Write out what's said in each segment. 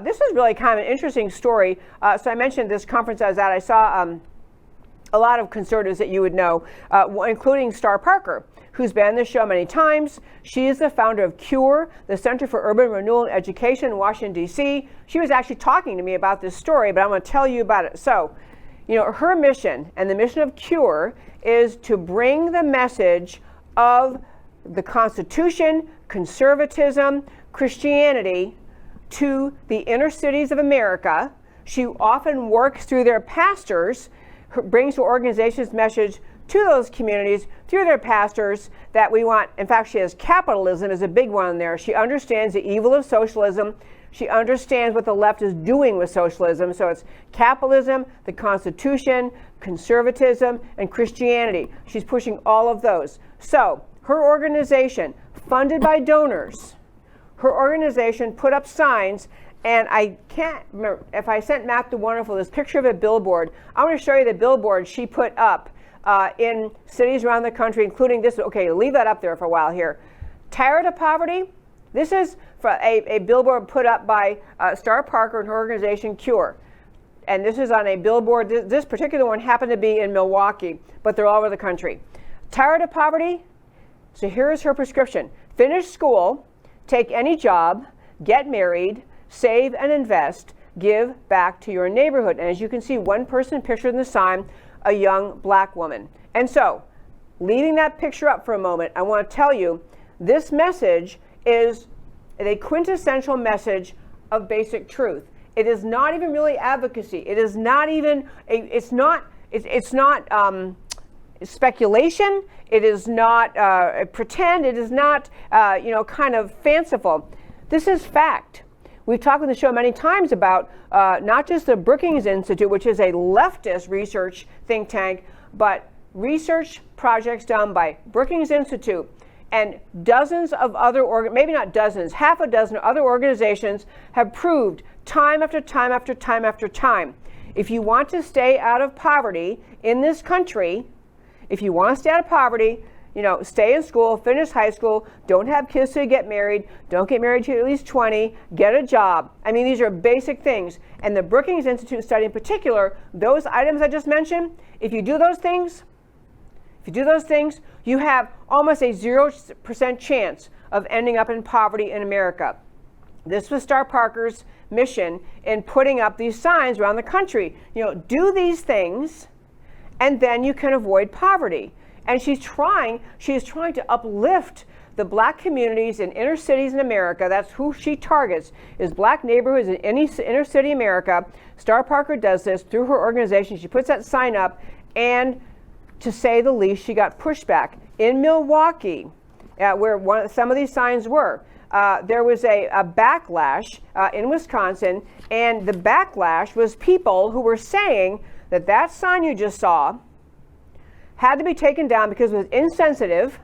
this is really kind of an interesting story. So I mentioned this conference I was at. I saw a lot of conservatives that you would know, including Star Parker, who's been on this show many times. She is the founder of CURE, the Center for Urban Renewal and Education in Washington, D.C. She was actually talking to me about this story, but I'm going to tell you about it. So, you know, her mission and the mission of CURE is to bring the message of the Constitution, conservatism, Christianity to the inner cities of America. She often works through their pastors, brings her organization's message to those communities through their pastors that we want. In fact, she has capitalism as a big one in there. She understands the evil of socialism. She understands what the left is doing with socialism. So it's capitalism, the Constitution, conservatism, and Christianity. She's pushing all of those. So her organization, funded by donors, her organization put up signs. And I can't remember if I sent Matt the Wonderful this picture of a billboard. I want to show you the billboard she put up in cities around the country, including this. Okay, leave that up there for a while here. Tired of poverty? This is for a billboard put up by Star Parker and her organization CURE. And this is on a billboard. This particular one happened to be in Milwaukee, but they're all over the country. Tired of poverty? So here's her prescription. Finish school, take any job, get married, save and invest, give back to your neighborhood. And as you can see, one person pictured in the sign, a young black woman. And so, leaving that picture up for a moment, I want to tell you, this message is a quintessential message of basic truth. It is not even really advocacy. It is not even, it's not speculation. It is not pretend. It is not, kind of fanciful. This is fact. We've talked on the show many times about not just the Brookings Institute, which is a leftist research think tank, but research projects done by Brookings Institute and dozens of other, maybe not dozens, half a dozen other organizations have proved time after time after time after time. If you want to stay out of poverty in this country, if you want to stay out of poverty, stay in school, finish high school, don't have kids till you get married, don't get married till you're at least 20, get a job. I mean, these are basic things. And the Brookings Institute study in particular, those items I just mentioned, if you do those things, you have almost a 0% chance of ending up in poverty in America. This was Star Parker's mission in putting up these signs around the country. Do these things, and then you can avoid poverty. And she is trying to uplift the black communities in inner cities in America. That's who she targets, is black neighborhoods in any inner city America. Star Parker does this through her organization. She puts that sign up, and to say the least, she got pushback. In Milwaukee, where some of these signs were, there was a backlash in Wisconsin, and the backlash was people who were saying that sign you just saw had to be taken down because it was insensitive,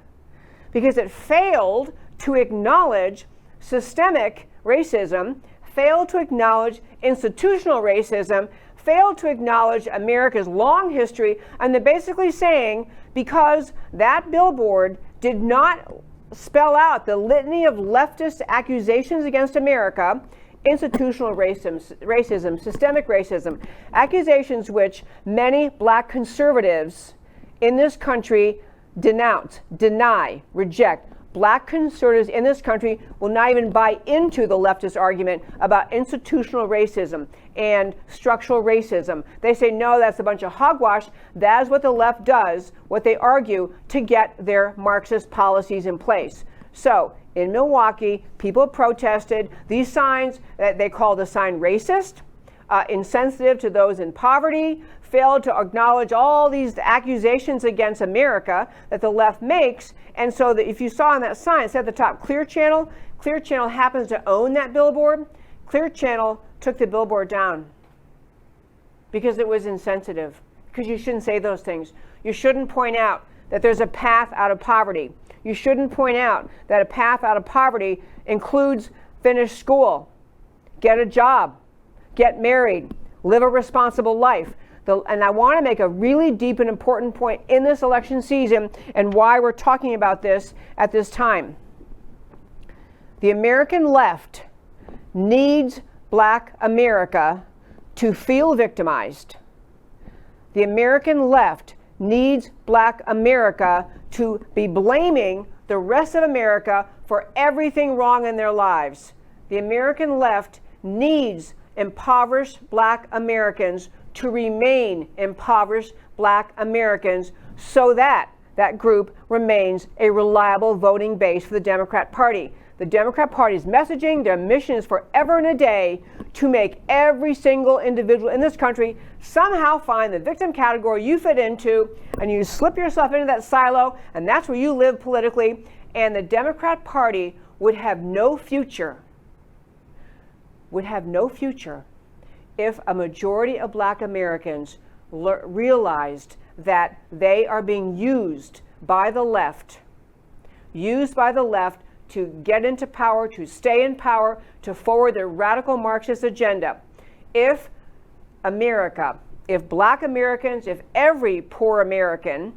because it failed to acknowledge systemic racism, failed to acknowledge institutional racism, failed to acknowledge America's long history, and they're basically saying because that billboard did not spell out the litany of leftist accusations against America, institutional racism, systemic racism, accusations which many black conservatives in this country denounce, deny, reject. Black conservatives in this country will not even buy into the leftist argument about institutional racism and structural racism. They say, no, that's a bunch of hogwash. That is what the left does, what they argue to get their Marxist policies in place. So in Milwaukee, people protested these signs that they call the sign racist, insensitive to those in poverty, failed to acknowledge all these accusations against America that the left makes. And so that if you saw on that sign, it said at the top, Clear Channel. Clear Channel happens to own that billboard. Clear Channel took the billboard down because it was insensitive, because you shouldn't say those things. You shouldn't point out that there's a path out of poverty. You shouldn't point out that a path out of poverty includes finish school, get a job, get married, live a responsible life. And I want to make a really deep and important point in this election season and why we're talking about this at this time. The American left needs Black America to feel victimized. The American left needs Black America to be blaming the rest of America for everything wrong in their lives. The American left needs impoverished Black Americans to remain impoverished Black Americans so that that group remains a reliable voting base for the Democrat Party. The Democrat Party's messaging, their mission is forever and a day to make every single individual in this country somehow find the victim category you fit into, and you slip yourself into that silo, and that's where you live politically, and the Democrat Party would have no future if a majority of Black Americans realized that they are being used by the left to get into power, to stay in power, to forward their radical Marxist agenda. If America, if Black Americans, if every poor American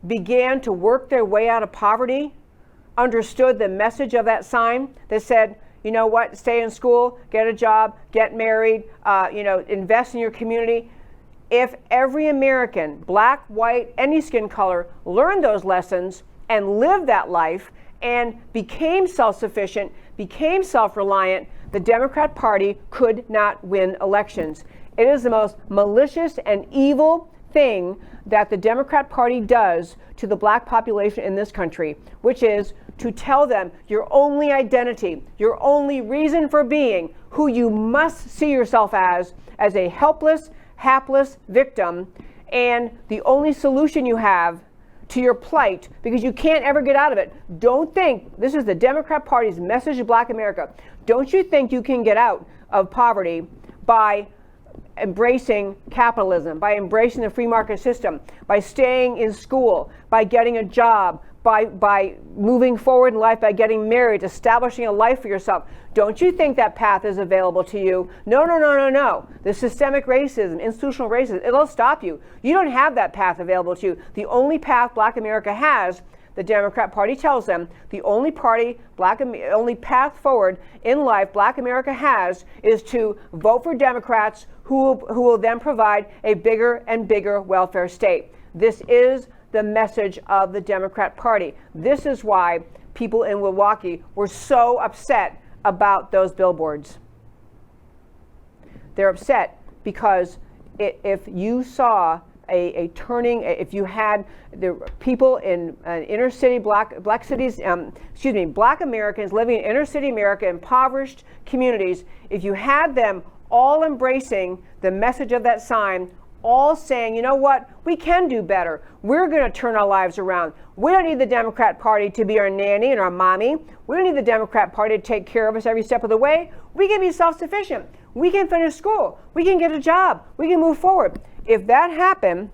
began to work their way out of poverty, understood the message of that sign that said, you know what, stay in school, get a job, get married, invest in your community. If every American, Black, white, any skin color, learned those lessons and lived that life and became self-sufficient, became self-reliant, the Democrat Party could not win elections. It is the most malicious and evil thing that the Democrat Party does to the Black population in this country, which is to tell them your only identity, your only reason for being, who you must see yourself as a helpless, hapless victim, and the only solution you have to your plight, because you can't ever get out of it. Don't think, this is the Democrat Party's message to Black America, don't you think you can get out of poverty by embracing capitalism, by embracing the free market system, by staying in school, by getting a job, by moving forward in life, by getting married, establishing a life for yourself. Don't you think that path is available to you? No. The systemic racism, institutional racism, it'll stop you. You don't have that path available to you. The only path Black America has, the Democrat Party tells them, the only path forward in life Black America has is to vote for Democrats who will then provide a bigger and bigger welfare state. This is the message of the Democrat Party. This is why people in Milwaukee were so upset about those billboards. They're upset because if you saw a turning, if you had the people in inner city Black Americans living in inner city America, impoverished communities, if you had them all embracing the message of that sign, all saying, you know what, we can do better. We're going to turn our lives around. We don't need the Democrat Party to be our nanny and our mommy. We don't need the Democrat Party to take care of us every step of the way. We can be self-sufficient. We can finish school. We can get a job. We can move forward. If that happened,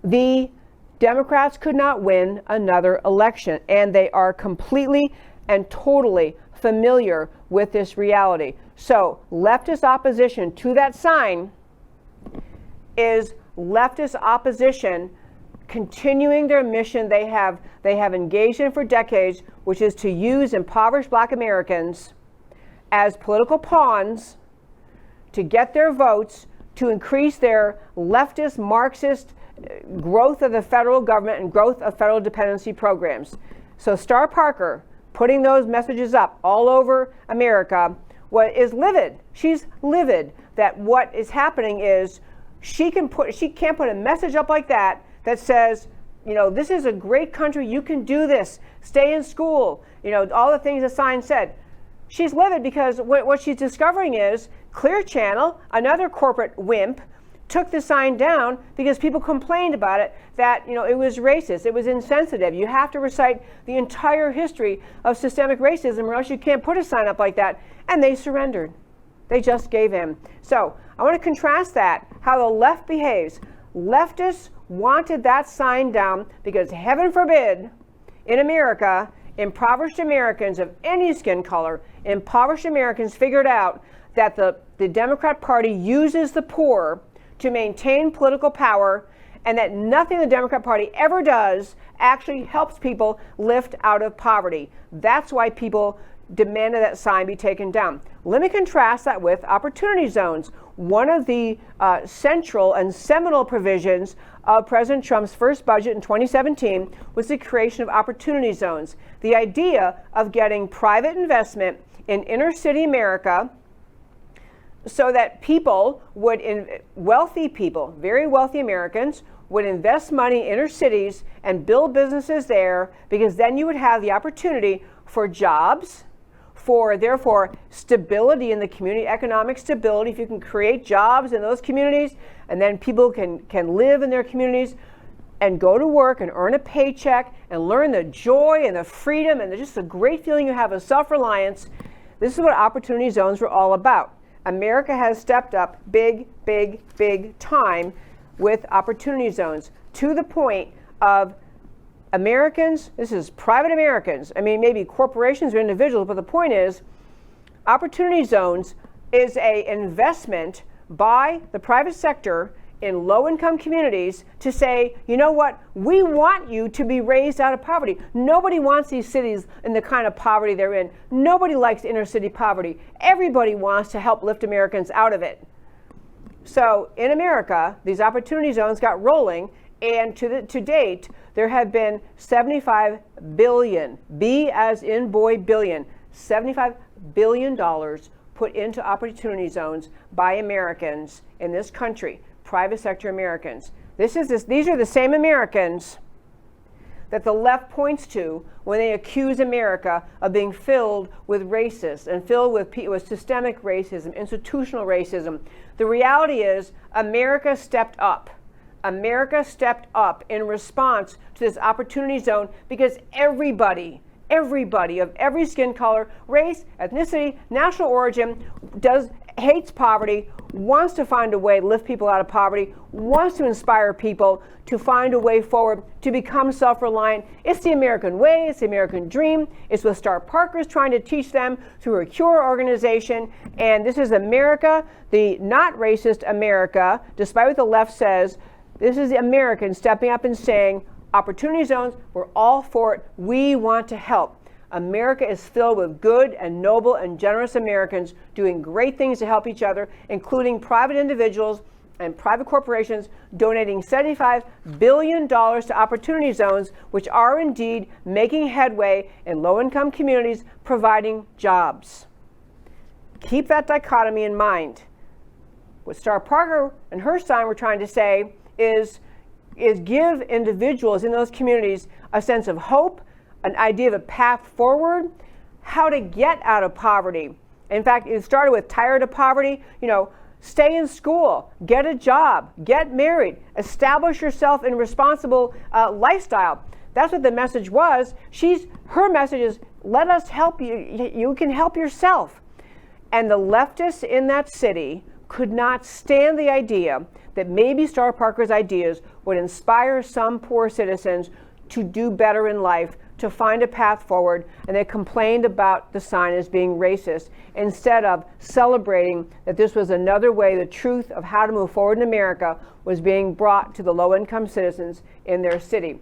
the Democrats could not win another election, and they are completely and totally familiar with this reality. So leftist opposition to that sign is leftist opposition continuing their mission they have engaged in for decades, which is to use impoverished Black Americans as political pawns to get their votes, to increase their leftist, Marxist growth of the federal government and growth of federal dependency programs. So Star Parker, putting those messages up all over America, is livid. She's livid that what is happening is she can't put a message up like that says, this is a great country, you can do this, stay in school, all the things the sign said. She's livid because what she's discovering is Clear Channel, another corporate wimp, took the sign down because people complained about it, that it was racist, it was insensitive. You have to recite the entire history of systemic racism or else you can't put a sign up like that. And they surrendered. They just gave in. So I want to contrast that, how the left behaves. Leftists wanted that sign down because, heaven forbid, in America, impoverished Americans of any skin color, impoverished Americans figured out that the Democrat Party uses the poor to maintain political power, and that nothing the Democrat Party ever does actually helps people lift out of poverty. That's why people demanded that sign be taken down. Let me contrast that with opportunity zones. One of the central and seminal provisions of President Trump's first budget in 2017 was the creation of opportunity zones. The idea of getting private investment in inner city America so that people would, wealthy people, very wealthy Americans, would invest money in inner cities and build businesses there, because then you would have the opportunity for jobs, for therefore stability in the community, economic stability. If you can create jobs in those communities, and then people can live in their communities and go to work and earn a paycheck and learn the joy and the freedom and just the great feeling you have of self-reliance. This is what opportunity zones were all about. America has stepped up big, big, big time with opportunity zones, to the point of Americans, this is private Americans, I mean maybe corporations or individuals, but the point is opportunity zones is an investment by the private sector in low-income communities to say, you know what, we want you to be raised out of poverty. Nobody wants these cities in the kind of poverty they're in. Nobody likes inner city poverty. Everybody wants to help lift Americans out of it. So in America, these opportunity zones got rolling, and to date, there have been 75 billion, B as in boy billion, $75 billion put into opportunity zones by Americans in this country, private sector Americans. These are the same Americans that the left points to when they accuse America of being filled with racists and filled with systemic racism, institutional racism. The reality is America stepped up. America stepped up in response to this opportunity zone because everybody of every skin color, race, ethnicity, national origin hates poverty, wants to find a way to lift people out of poverty, wants to inspire people to find a way forward to become self-reliant. It's the American way, it's the American dream. It's what Star Parker's trying to teach them through her CURE organization. And this is America, the not racist America, despite what the left says. This is the Americans stepping up and saying, opportunity zones, we're all for it. We want to help. America is filled with good and noble and generous Americans doing great things to help each other, including private individuals and private corporations donating $75 billion to opportunity zones, which are indeed making headway in low-income communities, providing jobs. Keep that dichotomy in mind. What Star Parker and her sign were trying to say is give individuals in those communities a sense of hope, an idea of a path forward, how to get out of poverty. In fact, it started with tired of poverty, stay in school, get a job, get married, establish yourself in a responsible lifestyle. That's what the message was. Her message is, let us help you. You can help yourself. And the leftists in that city could not stand the idea that maybe Star Parker's ideas would inspire some poor citizens to do better in life, to find a path forward, and they complained about the sign as being racist, instead of celebrating that this was another way the truth of how to move forward in America was being brought to the low-income citizens in their city.